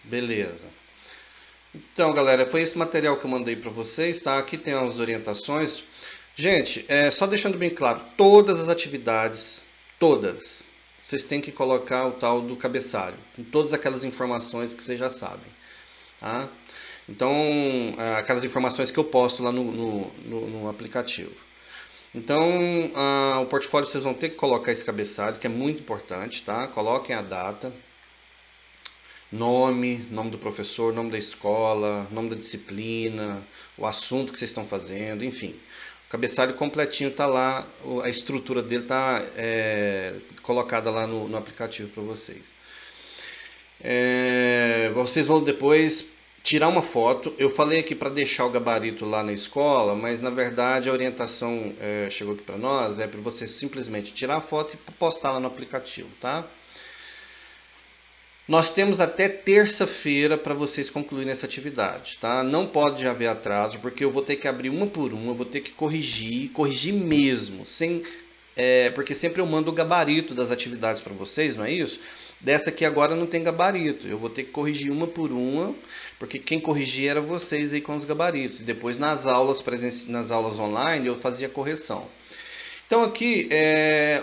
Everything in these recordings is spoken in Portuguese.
Beleza. Então, galera, foi esse material que eu mandei para vocês, tá? Aqui tem as orientações. Gente, só deixando bem claro, todas as atividades, todas, vocês têm que colocar o tal do cabeçalho, com todas aquelas informações que vocês já sabem, tá? Então, aquelas informações que eu posto lá no aplicativo. Então, o portfólio vocês vão ter que colocar esse cabeçalho, que é muito importante, tá? Coloquem a data, nome do professor, nome da escola, nome da disciplina, o assunto que vocês estão fazendo, enfim. O cabeçalho completinho está lá, a estrutura dele está colocada lá no aplicativo para vocês. Vocês vão depois tirar uma foto. Eu falei aqui para deixar o gabarito lá na escola, mas na verdade a orientação chegou aqui para nós, é para você simplesmente tirar a foto e postar lá no aplicativo, tá? Nós temos até terça-feira para vocês concluírem essa atividade, tá? Não pode haver atraso, porque eu vou ter que abrir uma por uma, eu vou ter que corrigir mesmo, porque sempre eu mando o gabarito das atividades para vocês, não é isso? Dessa aqui agora não tem gabarito, eu vou ter que corrigir uma por uma, porque quem corrigia era vocês aí com os gabaritos. E depois nas aulas online eu fazia correção. Então aqui,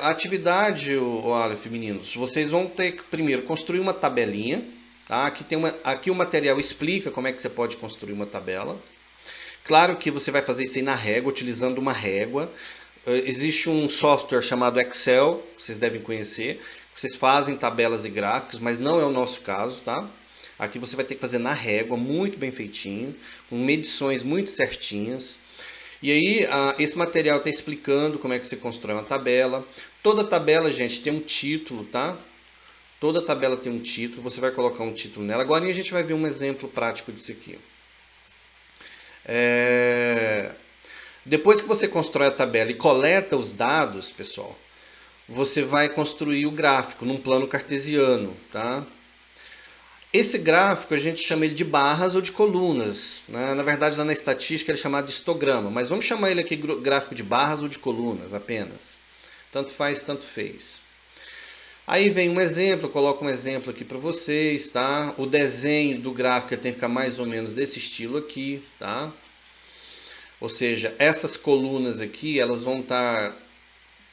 a atividade, o Aleph, meninos, vocês vão ter que primeiro construir uma tabelinha. Tá? Aqui o material explica como é que você pode construir uma tabela. Claro que você vai fazer isso aí na régua, utilizando uma régua. Existe um software chamado Excel, vocês devem conhecer. Vocês fazem tabelas e gráficos, mas não é o nosso caso, tá? Aqui você vai ter que fazer na régua, muito bem feitinho, com medições muito certinhas. E aí, esse material está explicando como é que você constrói uma tabela. Toda tabela, gente, tem um título, tá? Toda tabela tem um título, você vai colocar um título nela. Agora a gente vai ver um exemplo prático disso aqui. Depois que você constrói a tabela e coleta os dados, pessoal, você vai construir o gráfico num plano cartesiano, tá? Esse gráfico a gente chama ele de barras ou de colunas, né? Na verdade, lá na estatística ele é chamado de histograma, mas vamos chamar ele aqui gráfico de barras ou de colunas apenas. Tanto faz, tanto fez. Aí vem um exemplo, eu coloco um exemplo aqui para vocês, tá? O desenho do gráfico tem que ficar mais ou menos desse estilo aqui, tá? Ou seja, essas colunas aqui, elas vão estar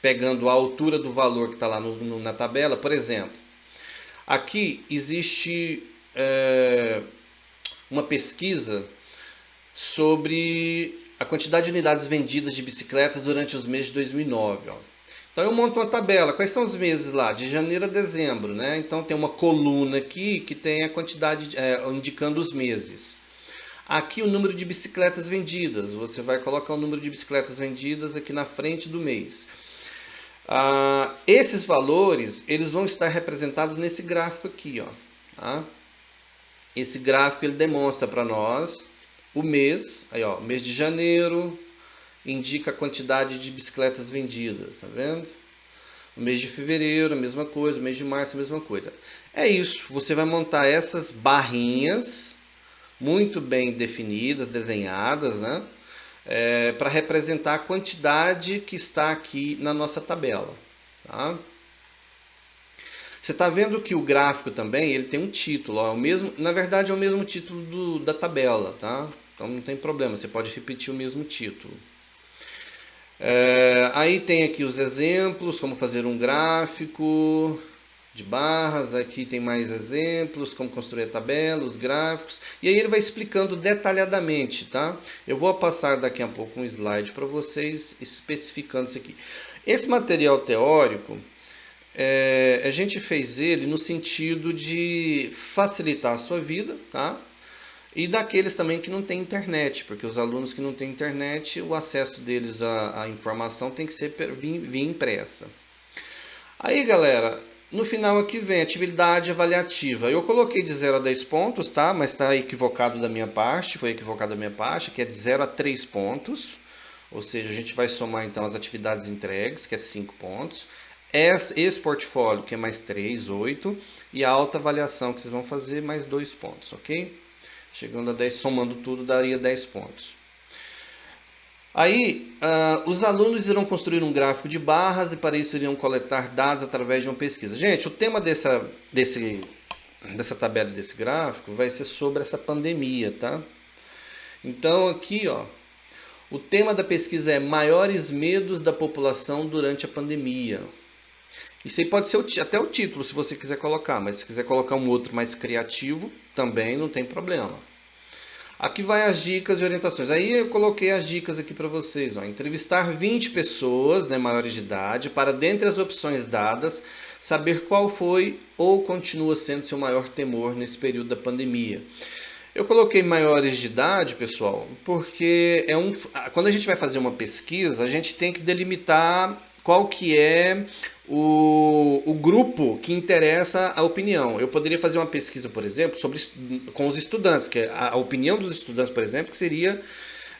pegando a altura do valor que está lá na tabela. Por exemplo, aqui existe uma pesquisa sobre a quantidade de unidades vendidas de bicicletas durante os meses de 2009. Ó. Então eu monto uma tabela. Quais são os meses lá? De janeiro a dezembro, né? Então tem uma coluna aqui que tem a quantidade indicando os meses. Aqui o número de bicicletas vendidas. Você vai colocar o número de bicicletas vendidas aqui na frente do mês. Esses valores eles vão estar representados nesse gráfico aqui, ó. Tá? Esse gráfico ele demonstra para nós o mês, aí ó, mês de janeiro indica a quantidade de bicicletas vendidas, tá vendo? O mês de fevereiro a mesma coisa, o mês de março a mesma coisa. É isso, você vai montar essas barrinhas muito bem definidas, desenhadas, né? Para representar a quantidade que está aqui na nossa tabela, tá? Você está vendo que o gráfico também ele tem um título, ó, na verdade é o mesmo título da tabela, tá? Então não tem problema, você pode repetir o mesmo título. Aí tem aqui os exemplos, como fazer um gráfico de barras, aqui tem mais exemplos, como construir a tabela, os gráficos, e aí ele vai explicando detalhadamente, tá? Eu vou passar daqui a pouco um slide para vocês especificando isso aqui. Esse material teórico, a gente fez ele no sentido de facilitar a sua vida, tá? E daqueles também que não têm internet, porque os alunos que não têm internet, o acesso deles à informação tem que ser via impressa. Aí, galera, no final aqui vem atividade avaliativa. Eu coloquei de 0 a 10 pontos, tá? Mas está equivocado da minha parte, foi equivocado da minha parte, que é de 0 a 3 pontos. Ou seja, a gente vai somar então as atividades entregues, que é 5 pontos. Esse portfólio, que é mais 3, 8. E a autoavaliação que vocês vão fazer, mais 2 pontos, ok? Chegando a 10, somando tudo, daria 10 pontos. Aí, os alunos irão construir um gráfico de barras e para isso irão coletar dados através de uma pesquisa. Gente, o tema dessa tabela desse gráfico vai ser sobre essa pandemia, tá? Então aqui, ó, o tema da pesquisa é maiores medos da população durante a pandemia. Isso aí pode ser até o título, se você quiser colocar, mas se quiser colocar um outro mais criativo, também não tem problema. Aqui vai as dicas e orientações. Aí eu coloquei as dicas aqui para vocês. Ó. Entrevistar 20 pessoas, né, maiores de idade, para, dentre as opções dadas, saber qual foi ou continua sendo seu maior temor nesse período da pandemia. Eu coloquei maiores de idade, pessoal, porque quando a gente vai fazer uma pesquisa, a gente tem que delimitar qual que é o grupo que interessa a opinião. Eu poderia fazer uma pesquisa, por exemplo, com os estudantes, que é a opinião dos estudantes, por exemplo, que seria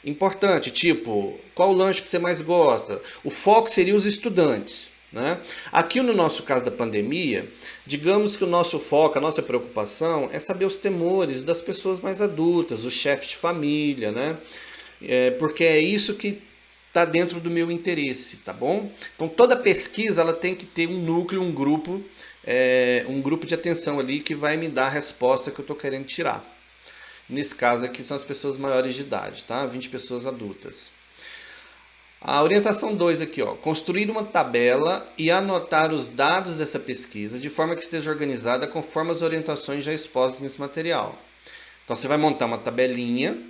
importante, tipo, qual o lanche que você mais gosta? O foco seria os estudantes. Né? Aqui no nosso caso da pandemia, digamos que o nosso foco, a nossa preocupação é saber os temores das pessoas mais adultas, os chefes de família, né? Porque é isso que está dentro do meu interesse, tá bom? Então toda pesquisa ela tem que ter um núcleo, um grupo de atenção ali que vai me dar a resposta que eu estou querendo tirar. Nesse caso aqui são as pessoas maiores de idade, tá? 20 pessoas adultas. A orientação 2 aqui, ó, construir uma tabela e anotar os dados dessa pesquisa de forma que esteja organizada conforme as orientações já expostas nesse material. Então você vai montar uma tabelinha,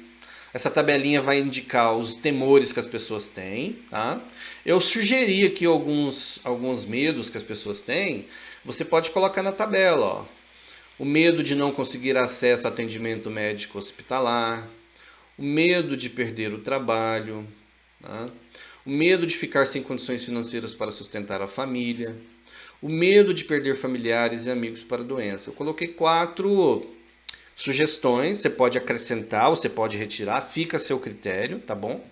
essa tabelinha vai indicar os temores que as pessoas têm, tá? Eu sugeri aqui alguns medos que as pessoas têm, você pode colocar na tabela, ó. O medo de não conseguir acesso a atendimento médico hospitalar, o medo de perder o trabalho, tá? O medo de ficar sem condições financeiras para sustentar a família, o medo de perder familiares e amigos para a doença. Eu coloquei 4 sugestões, você pode acrescentar, você pode retirar, fica a seu critério, tá bom?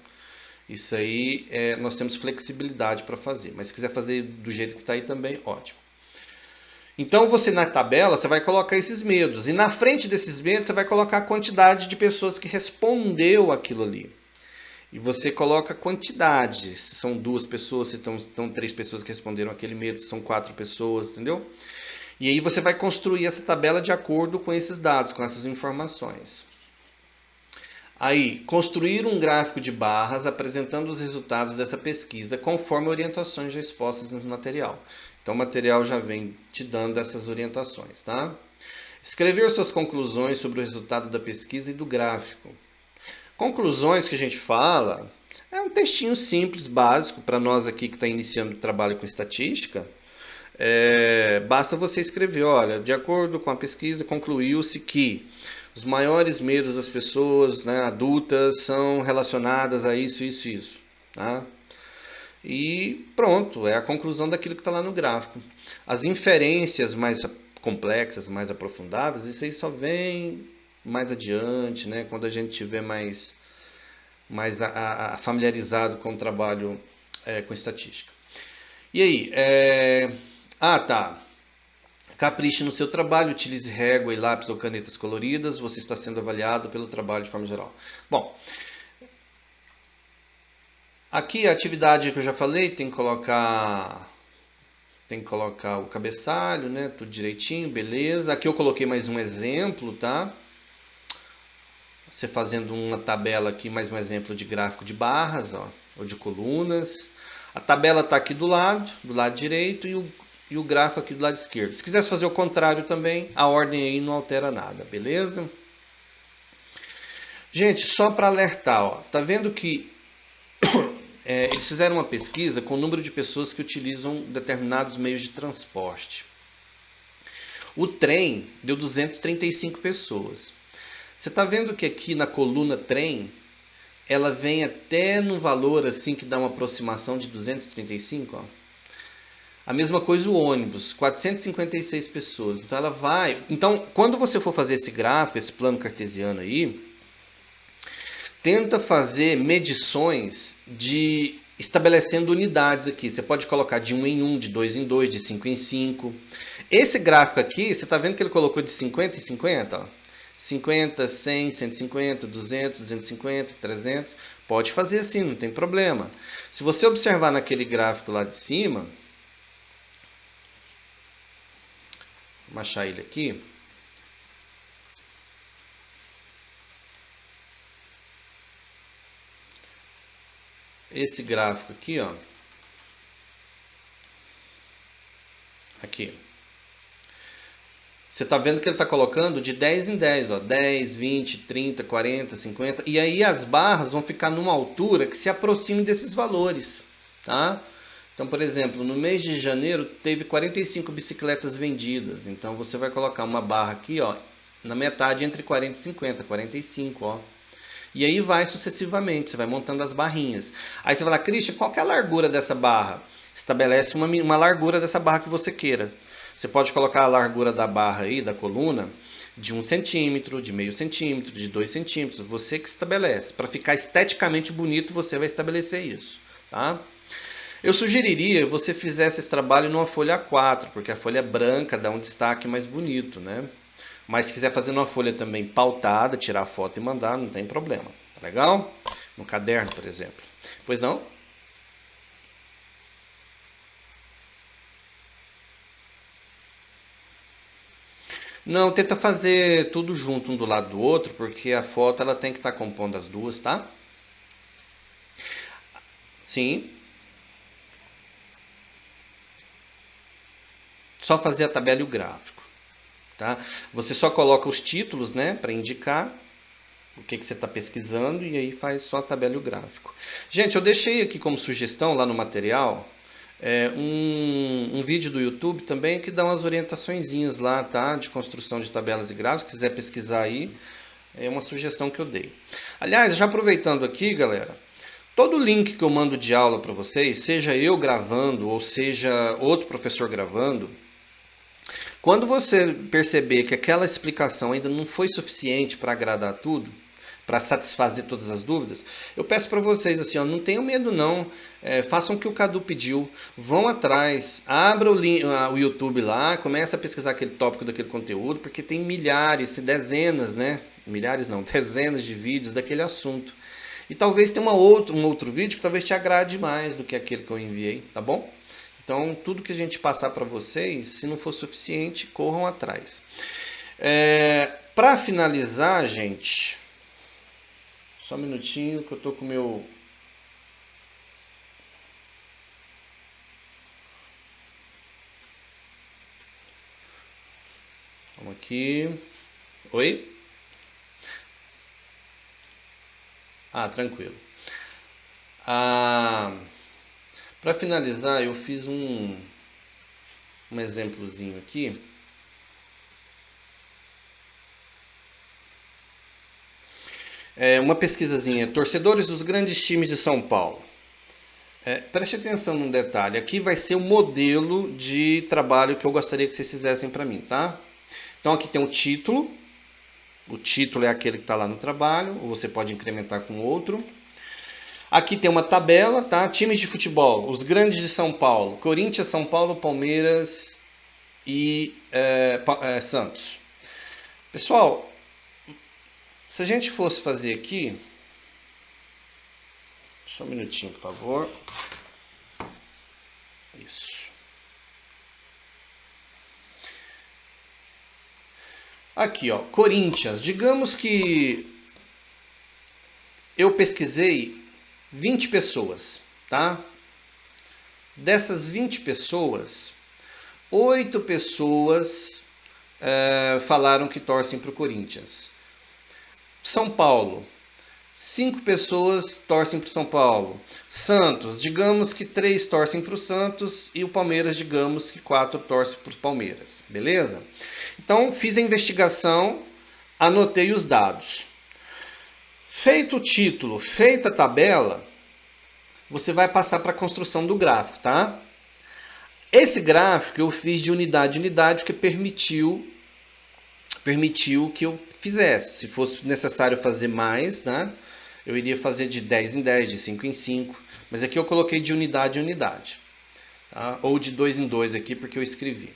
Isso aí nós temos flexibilidade para fazer, mas se quiser fazer do jeito que está aí também, ótimo. Então você na tabela você vai colocar esses medos e na frente desses medos você vai colocar a quantidade de pessoas que respondeu aquilo ali. E você coloca a quantidade, se são 2 pessoas, se estão 3 pessoas que responderam aquele medo, se são 4 pessoas, entendeu? E aí você vai construir essa tabela de acordo com esses dados, com essas informações. Aí, construir um gráfico de barras apresentando os resultados dessa pesquisa conforme orientações já expostas no material. Então o material já vem te dando essas orientações, tá? Escrever suas conclusões sobre o resultado da pesquisa e do gráfico. Conclusões que a gente fala é um textinho simples, básico, para nós aqui que está iniciando o trabalho com estatística. Basta você escrever, olha, de acordo com a pesquisa, concluiu-se que os maiores medos das pessoas, né, adultas são relacionadas a isso, isso, isso. Tá? E pronto, é a conclusão daquilo que está lá no gráfico. As inferências mais complexas, mais aprofundadas, isso aí só vem mais adiante, né, quando a gente estiver mais familiarizado com o trabalho com estatística. E aí, tá. Capriche no seu trabalho, utilize régua e lápis ou canetas coloridas, você está sendo avaliado pelo trabalho de forma geral. Bom, aqui a atividade que eu já falei, tem que colocar o cabeçalho, né, tudo direitinho, beleza. Aqui eu coloquei mais um exemplo, tá? Você fazendo uma tabela aqui, mais um exemplo de gráfico de barras, ó, ou de colunas. A tabela está aqui do lado direito e o gráfico aqui do lado esquerdo. Se quisesse fazer o contrário também, a ordem aí não altera nada, beleza? Gente, só para alertar, ó, tá vendo que eles fizeram uma pesquisa com o número de pessoas que utilizam determinados meios de transporte. O trem deu 235 pessoas. Você está vendo que aqui na coluna trem, ela vem até no valor assim que dá uma aproximação de 235, ó. A mesma coisa o ônibus, 456 pessoas. Então ela vai. Então, quando você for fazer esse gráfico, esse plano cartesiano aí, tenta fazer medições estabelecendo unidades aqui. Você pode colocar de 1 em 1, de 2 em 2, de 5 em 5. Esse gráfico aqui, você está vendo que ele colocou de 50 em 50, ó. 50, 100, 150, 200, 250, 300. Pode fazer assim, não tem problema. Se você observar naquele gráfico lá de cima, vou achar ele aqui. esse gráfico aqui, ó. Aqui. Você está vendo que ele está colocando de 10 em 10, ó, 10, 20, 30, 40, 50. E aí as barras vão ficar numa altura que se aproxime desses valores, tá? Então, por exemplo, no mês de janeiro teve 45 bicicletas vendidas. Então você vai colocar uma barra aqui, ó, na metade entre 40 e 50, 45, ó. E aí vai sucessivamente, você vai montando as barrinhas. Aí você vai falar, Christian, qual que é a largura dessa barra? Estabelece uma largura dessa barra que você queira. Você pode colocar a largura da barra aí, da coluna, de 1 centímetro, de meio centímetro, de 2 centímetros. Você que estabelece. Para ficar esteticamente bonito, você vai estabelecer isso, tá? Eu sugeriria que você fizesse esse trabalho numa folha A4, porque a folha branca dá um destaque mais bonito, né? Mas se quiser fazer numa folha também pautada, tirar a foto e mandar, não tem problema. Tá legal? No caderno, por exemplo. Pois não? Não, tenta fazer tudo junto, um do lado do outro, porque a foto ela tem que estar compondo as duas, tá? Sim. Só fazer a tabela e o gráfico, tá? Você só coloca os títulos, né, para indicar o que você está pesquisando e aí faz só a tabela e o gráfico. Gente, eu deixei aqui como sugestão lá no material um vídeo do YouTube também que dá umas orientaçõezinhas lá, tá? De construção de tabelas e gráficos. Se quiser pesquisar aí, é uma sugestão que eu dei. Aliás, já aproveitando aqui, galera, todo link que eu mando de aula para vocês, seja eu gravando ou seja outro professor gravando, quando você perceber que aquela explicação ainda não foi suficiente para agradar tudo, para satisfazer todas as dúvidas, eu peço para vocês assim, ó, não tenham medo não, façam o que o Cadu pediu, vão atrás, abra o YouTube lá, comece a pesquisar aquele tópico daquele conteúdo, porque tem milhares, dezenas, né? Milhares não, dezenas de vídeos daquele assunto. E talvez tenha um outro vídeo que talvez te agrade mais do que aquele que eu enviei, tá bom? Então, tudo que a gente passar para vocês, se não for suficiente, corram atrás. Para finalizar, gente, só um minutinho que eu tô com o meu... Vamos aqui. Oi? Ah, tranquilo. Para finalizar, eu fiz um exemplozinho aqui. Uma pesquisazinha. Torcedores dos grandes times de São Paulo. Preste atenção num detalhe. Aqui vai ser o modelo de trabalho que eu gostaria que vocês fizessem para mim, tá? Então aqui tem o título. O título é aquele que está lá no trabalho. Ou você pode incrementar com outro. Aqui tem uma tabela, tá? Times de futebol, os grandes de São Paulo, Corinthians, São Paulo, Palmeiras e Santos. Pessoal, se a gente fosse fazer aqui, só um minutinho, por favor. Isso. Aqui, ó, Corinthians. Digamos que eu pesquisei 20 pessoas, tá? Dessas 20 pessoas, 8 pessoas falaram que torcem para o Corinthians. São Paulo, 5 pessoas torcem para o São Paulo. Santos, digamos que 3 torcem para o Santos e o Palmeiras, digamos que 4 torcem para o Palmeiras, beleza? Então, fiz a investigação, anotei os dados. Feito o título, feita a tabela, você vai passar para a construção do gráfico, tá? Esse gráfico eu fiz de unidade em unidade, que permitiu que eu fizesse. Se fosse necessário fazer mais, né? Eu iria fazer de 10 em 10, de 5 em 5. Mas aqui eu coloquei de unidade em unidade. Tá? Ou de 2 em 2 aqui, porque eu escrevi.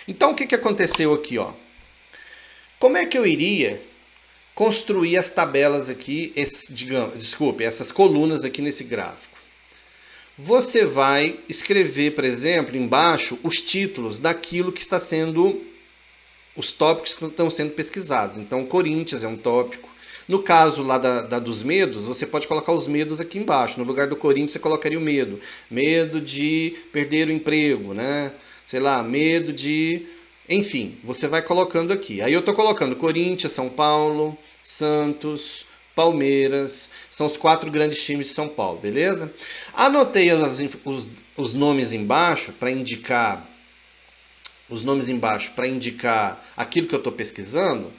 Então, o que aconteceu aqui, ó? Como é que eu iria construir as tabelas aqui, essas colunas aqui nesse gráfico? Você vai escrever, por exemplo, embaixo os títulos daquilo que está sendo, os tópicos que estão sendo pesquisados. Então, Corinthians é um tópico, No caso lá dos medos, você pode colocar os medos aqui embaixo. No lugar do Corinthians, você colocaria o medo. Medo de perder o emprego, né? Sei lá, medo de... Enfim, você vai colocando aqui. Aí eu estou colocando Corinthians, São Paulo, Santos, Palmeiras. São os 4 grandes times de São Paulo, beleza? Anotei os nomes embaixo para indicar... Os nomes embaixo para indicar aquilo que eu estou pesquisando.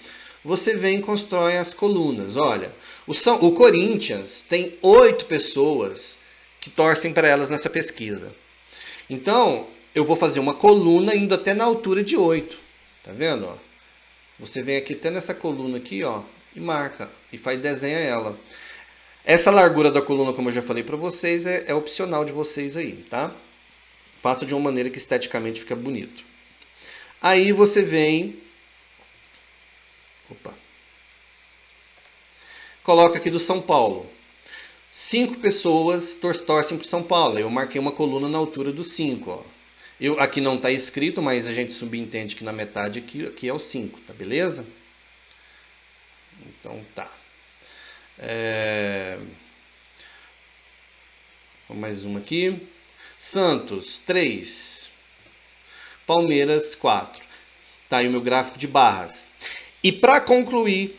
Você vem e constrói as colunas. Olha, o Corinthians tem 8 pessoas que torcem para elas nessa pesquisa. Então, eu vou fazer uma coluna indo até na altura de 8. Tá vendo? Ó? Você vem aqui até nessa coluna aqui, ó, e marca. E desenha ela. Essa largura da coluna, como eu já falei para vocês, é opcional de vocês aí, tá? Faça de uma maneira que esteticamente fica bonito. Aí você vem... Opa. Coloca aqui do São Paulo. 5 pessoas torcem para o São Paulo. Eu marquei uma coluna na altura do 5. Ó. Aqui não está escrito, mas a gente subentende que na metade aqui é o 5, tá beleza? Então tá. Mais uma aqui. Santos, 3. Palmeiras, 4. Tá aí o meu gráfico de barras. E para concluir,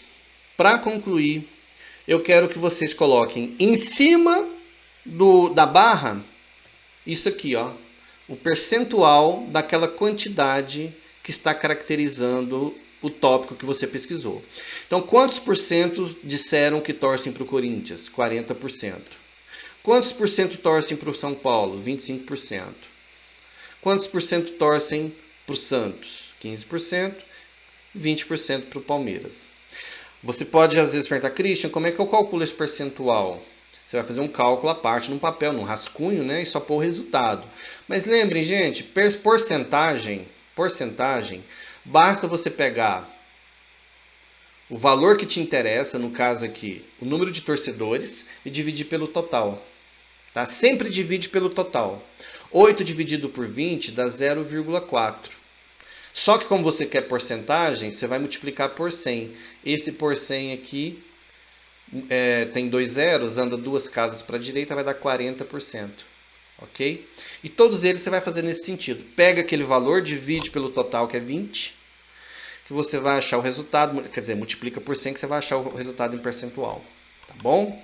eu quero que vocês coloquem em cima da barra, isso aqui, ó, o percentual daquela quantidade que está caracterizando o tópico que você pesquisou. Então, quantos por cento disseram que torcem para o Corinthians? 40%. Quantos por cento torcem para o São Paulo? 25%. Quantos por cento torcem para o Santos? 15%. 20% para o Palmeiras. Você pode às vezes perguntar, Christian, como é que eu calculo esse percentual? Você vai fazer um cálculo à parte num papel, num rascunho, né? E só pôr o resultado. Mas lembrem, gente, porcentagem, basta você pegar o valor que te interessa, no caso aqui, o número de torcedores, e dividir pelo total. Tá? Sempre divide pelo total. 8 dividido por 20 dá 0,4. Só que como você quer porcentagem, você vai multiplicar por 100. Esse por 100 aqui tem 2 zeros, anda 2 casas para a direita, vai dar 40%. Ok? E todos eles você vai fazer nesse sentido. Pega aquele valor, divide pelo total, que é 20, que você vai achar o resultado, quer dizer, multiplica por 100 que você vai achar o resultado em percentual. Tá bom?